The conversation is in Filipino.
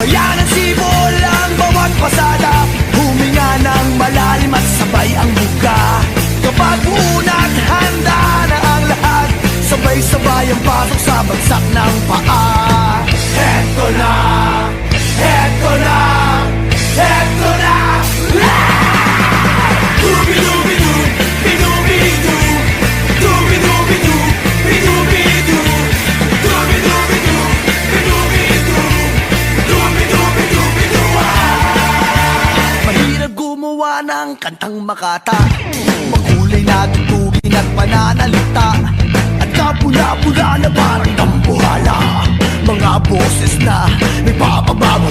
Bayan ang sibol ang bawat pasada, huminga ng malalim at sabay ang buka. Kapag unat, handa na ang lahat, sabay-sabay ang pasok sa bagsak ng paa. Heto na, heto na, heto na. Dubi-dubi-du, bidubi-du, dubi-dubi-du, bidubi-du, dubi-dubi-du, bidubi-du, dubi-dubi-du-bidu. Mahirap gumawa ng kantang makata, makulay na tugtugin at pananalita, at kapula-pula na parang tambuhala. Mga boses na may papababa